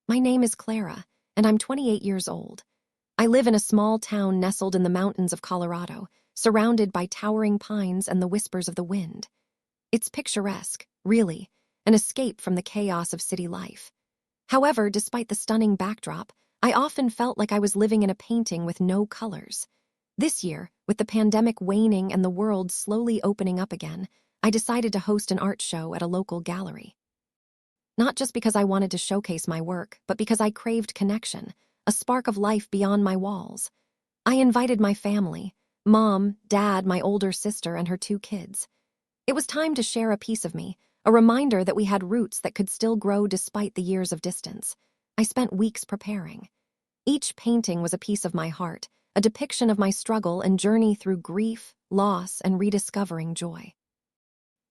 My name is Clara, and I'm 28 years old. I live in a small town nestled in the mountains of Colorado, surrounded by towering pines and the whispers of the wind. It's picturesque, really, an escape from the chaos of city life. However, despite the stunning backdrop, I often felt like I was living in a painting with no colors. This year, with the pandemic waning and the world slowly opening up again, I decided to host an art show at a local gallery. Not just because I wanted to showcase my work, but because I craved connection, a spark of life beyond my walls. I invited my family, mom, dad, my older sister, and her 2 kids. It was time to share a piece of me, a reminder that we had roots that could still grow despite the years of distance. I spent weeks preparing. Each painting was a piece of my heart, a depiction of my struggle and journey through grief, loss, and rediscovering joy.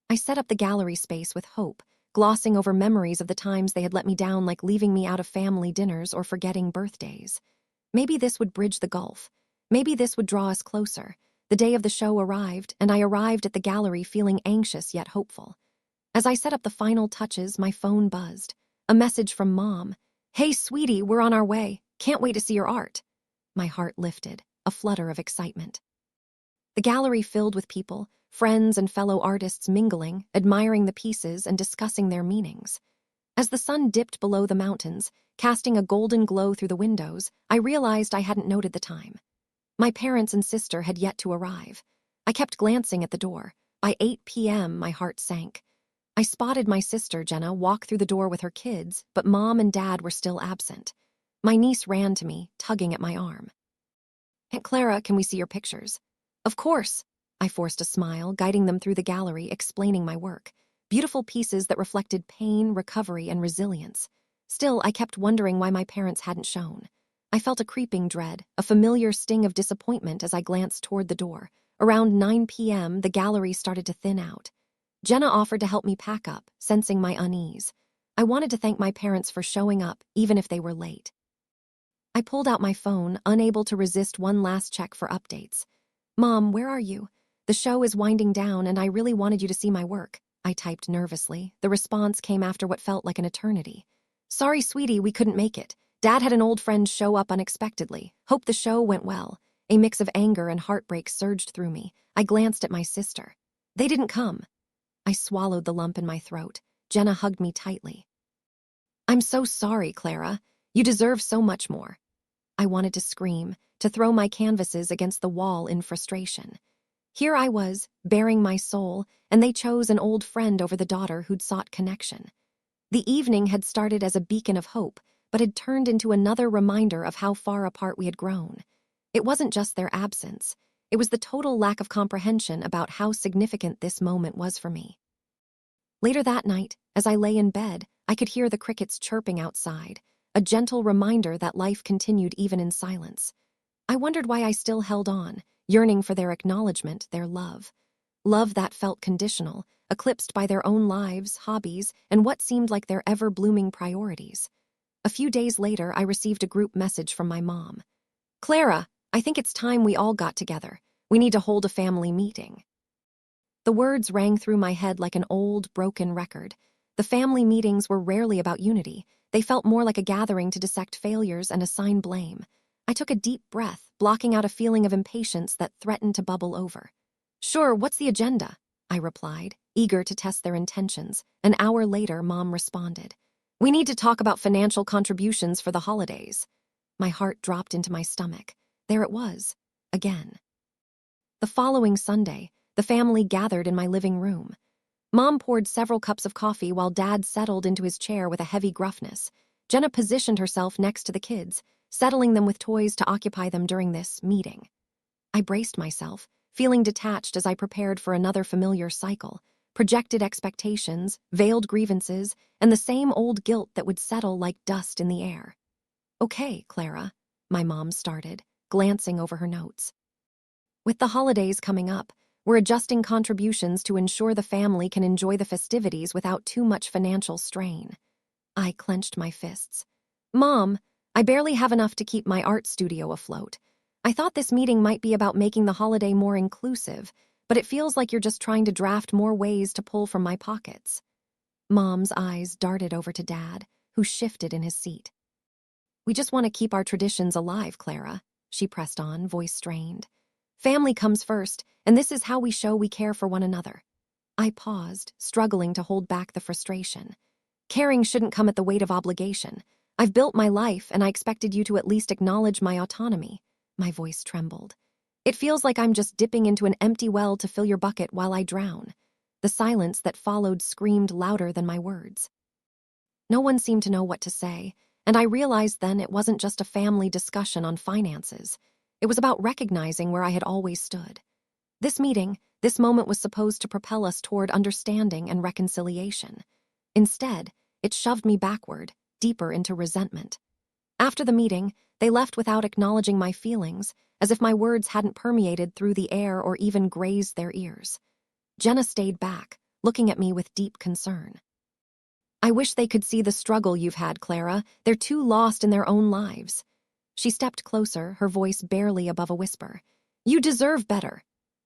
I set up the gallery space with hope, glossing over memories of the times they had let me down, like leaving me out of family dinners or forgetting birthdays. Maybe this would bridge the gulf. Maybe this would draw us closer. The day of the show arrived, and I arrived at the gallery feeling anxious yet hopeful. As I set up the final touches, my phone buzzed. A message from Mom. "Hey, sweetie, we're on our way. Can't wait to see your art." My heart lifted, a flutter of excitement. The gallery filled with people, friends and fellow artists mingling, admiring the pieces and discussing their meanings. As the sun dipped below the mountains, casting a golden glow through the windows, I realized I hadn't noted the time. My parents and sister had yet to arrive. I kept glancing at the door. By 8 p.m., my heart sank. I spotted my sister, Jenna, walk through the door with her kids, but Mom and Dad were still absent. My niece ran to me, tugging at my arm. "Aunt Clara, can we see your pictures?" "Of course." I forced a smile, guiding them through the gallery, explaining my work. Beautiful pieces that reflected pain, recovery, and resilience. Still, I kept wondering why my parents hadn't shown. I felt a creeping dread, a familiar sting of disappointment as I glanced toward the door. Around 9 p.m., the gallery started to thin out. Jenna offered to help me pack up, sensing my unease. I wanted to thank my parents for showing up, even if they were late. I pulled out my phone, unable to resist one last check for updates. "Mom, where are you? The show is winding down and I really wanted you to see my work," I typed nervously. The response came after what felt like an eternity. "Sorry, sweetie, we couldn't make it. Dad had an old friend show up unexpectedly. Hope the show went well." A mix of anger and heartbreak surged through me. I glanced at my sister. "They didn't come." I swallowed the lump in my throat. Jenna hugged me tightly. "I'm so sorry, Clara. You deserve so much more." I wanted to scream, to throw my canvases against the wall in frustration. Here I was, bearing my soul, and they chose an old friend over the daughter who'd sought connection. The evening had started as a beacon of hope, but had turned into another reminder of how far apart we had grown. It wasn't just their absence. It was the total lack of comprehension about how significant this moment was for me. Later that night, as I lay in bed, I could hear the crickets chirping outside, a gentle reminder that life continued even in silence. I wondered why I still held on, yearning for their acknowledgement, their love. Love that felt conditional, eclipsed by their own lives, hobbies, and what seemed like their ever-blooming priorities. A few days later, I received a group message from my mom. "Clara, I think it's time we all got together. We need to hold a family meeting." The words rang through my head like an old, broken record. The family meetings were rarely about unity. They felt more like a gathering to dissect failures and assign blame. I took a deep breath, blocking out a feeling of impatience that threatened to bubble over. "Sure, what's the agenda?" I replied, eager to test their intentions. An hour later, Mom responded. "We need to talk about financial contributions for the holidays." My heart dropped into my stomach. There it was, again. The following Sunday, the family gathered in my living room. Mom poured several cups of coffee while Dad settled into his chair with a heavy gruffness. Jenna positioned herself next to the kids, settling them with toys to occupy them during this meeting. I braced myself, feeling detached as I prepared for another familiar cycle, projected expectations, veiled grievances, and the same old guilt that would settle like dust in the air. "Okay, Clara," my mom started, glancing over her notes. "With the holidays coming up, we're adjusting contributions to ensure the family can enjoy the festivities without too much financial strain." I clenched my fists. "Mom, I barely have enough to keep my art studio afloat. I thought this meeting might be about making the holiday more inclusive, but it feels like you're just trying to draft more ways to pull from my pockets." Mom's eyes darted over to Dad, who shifted in his seat. We just want to keep our traditions alive, Clara, she pressed on, voice strained. Family comes first, and this is how we show we care for one another. I paused, struggling to hold back the frustration. Caring shouldn't come at the weight of obligation. I've built my life, and I expected you to at least acknowledge my autonomy. My voice trembled. It feels like I'm just dipping into an empty well to fill your bucket while I drown. The silence that followed screamed louder than my words. No one seemed to know what to say, and I realized then it wasn't just a family discussion on finances. It was about recognizing where I had always stood. This moment was supposed to propel us toward understanding and reconciliation. Instead, it shoved me backward, deeper into resentment. After the meeting, they left without acknowledging my feelings, as if my words hadn't permeated through the air or even grazed their ears. Jenna stayed back, looking at me with deep concern. I wish they could see the struggle you've had, Clara. They're too lost in their own lives. She stepped closer, her voice barely above a whisper. You deserve better.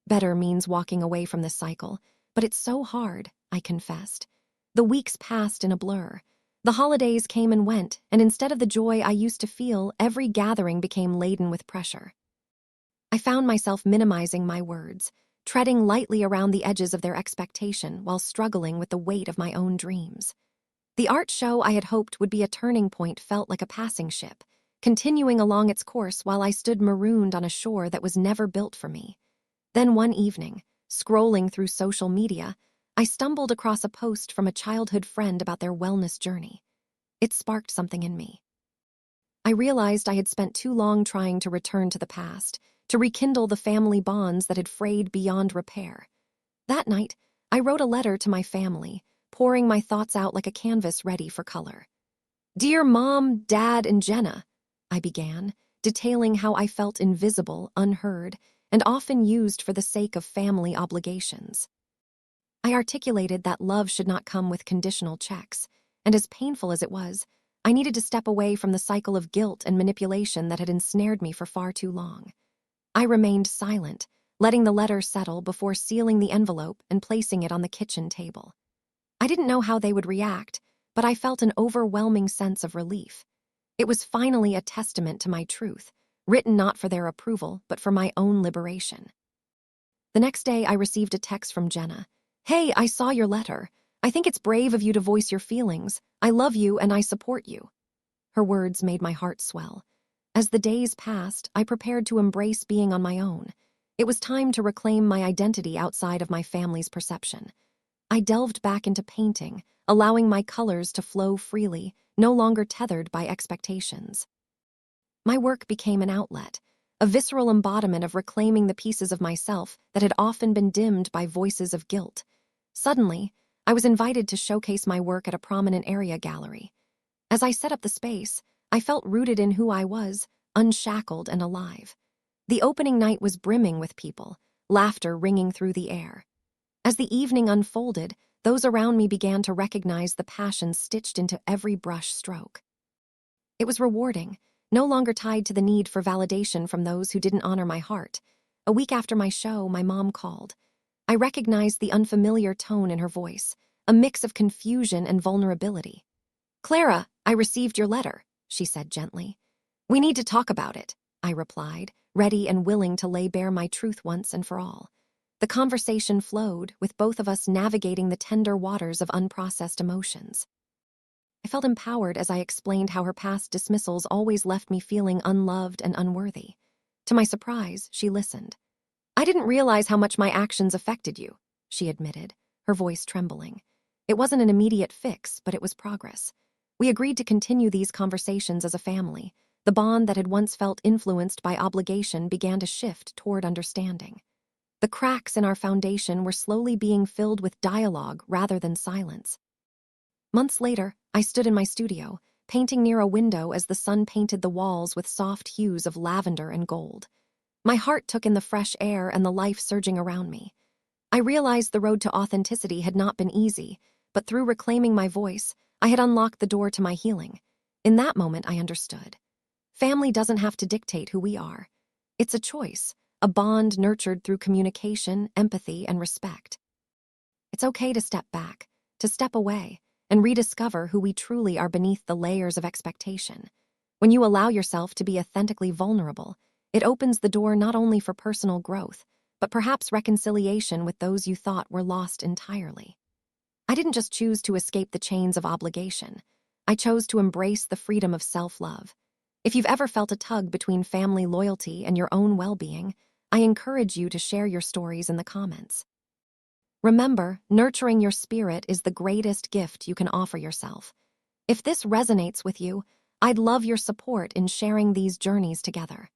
Better means walking away from this cycle, but it's so hard, I confessed. The weeks passed in a blur. The holidays came and went, and instead of the joy I used to feel, every gathering became laden with pressure. I found myself minimizing my words, treading lightly around the edges of their expectation while struggling with the weight of my own dreams. The art show I had hoped would be a turning point felt like a passing ship, continuing along its course while I stood marooned on a shore that was never built for me. Then one evening, scrolling through social media, I stumbled across a post from a childhood friend about their wellness journey. It sparked something in me. I realized I had spent too long trying to return to the past, to rekindle the family bonds that had frayed beyond repair. That night, I wrote a letter to my family, pouring my thoughts out like a canvas ready for color. Dear Mom, Dad, and Jenna, I began, detailing how I felt invisible, unheard, and often used for the sake of family obligations. I articulated that love should not come with conditional checks, and as painful as it was, I needed to step away from the cycle of guilt and manipulation that had ensnared me for far too long. I remained silent, letting the letter settle before sealing the envelope and placing it on the kitchen table. I didn't know how they would react, but I felt an overwhelming sense of relief. It was finally a testament to my truth, written not for their approval, but for my own liberation. The next day, I received a text from Jenna. Hey, I saw your letter. I think it's brave of you to voice your feelings. I love you and I support you. Her words made my heart swell. As the days passed, I prepared to embrace being on my own. It was time to reclaim my identity outside of my family's perception. I delved back into painting, allowing my colors to flow freely, no longer tethered by expectations. My work became an outlet, a visceral embodiment of reclaiming the pieces of myself that had often been dimmed by voices of guilt. Suddenly, I was invited to showcase my work at a prominent area gallery. As I set up the space, I felt rooted in who I was, unshackled and alive. The opening night was brimming with people, laughter ringing through the air. As the evening unfolded, those around me began to recognize the passion stitched into every brush stroke. It was rewarding, no longer tied to the need for validation from those who didn't honor my heart. A week after my show, my mom called. I recognized the unfamiliar tone in her voice, a mix of confusion and vulnerability. Clara, I received your letter, she said gently. We need to talk about it, I replied, ready and willing to lay bare my truth once and for all. The conversation flowed, with both of us navigating the tender waters of unprocessed emotions. I felt empowered as I explained how her past dismissals always left me feeling unloved and unworthy. To my surprise, she listened. I didn't realize how much my actions affected you, she admitted, her voice trembling. It wasn't an immediate fix, but it was progress. We agreed to continue these conversations as a family. The bond that had once felt influenced by obligation began to shift toward understanding. The cracks in our foundation were slowly being filled with dialogue rather than silence. Months later, I stood in my studio, painting near a window as the sun painted the walls with soft hues of lavender and gold. My heart took in the fresh air and the life surging around me. I realized the road to authenticity had not been easy, but through reclaiming my voice, I had unlocked the door to my healing. In that moment, I understood. Family doesn't have to dictate who we are. It's a choice, a bond nurtured through communication, empathy, and respect. It's okay to step back, to step away, and rediscover who we truly are beneath the layers of expectation. When you allow yourself to be authentically vulnerable, it opens the door not only for personal growth, but perhaps reconciliation with those you thought were lost entirely. I didn't just choose to escape the chains of obligation. I chose to embrace the freedom of self-love. If you've ever felt a tug between family loyalty and your own well-being, I encourage you to share your stories in the comments. Remember, nurturing your spirit is the greatest gift you can offer yourself. If this resonates with you, I'd love your support in sharing these journeys together.